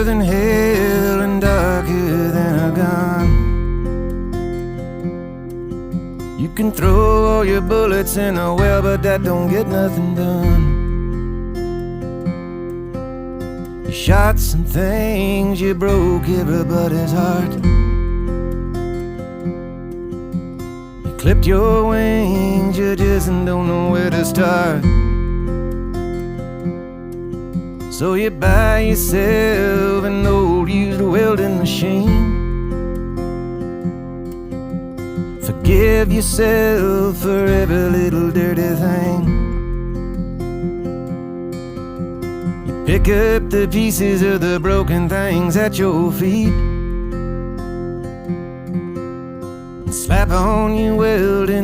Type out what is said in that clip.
than hell and darker than a gun. You can throw all your bullets in a well, but that don't get nothing done. You shot some things, you broke everybody's heart. You clipped your wings, you just don't know where to start. So you buy yourself an old used welding machine. Forgive yourself for every little dirty thing. You pick up the pieces of the broken things at your feet and slap on your welding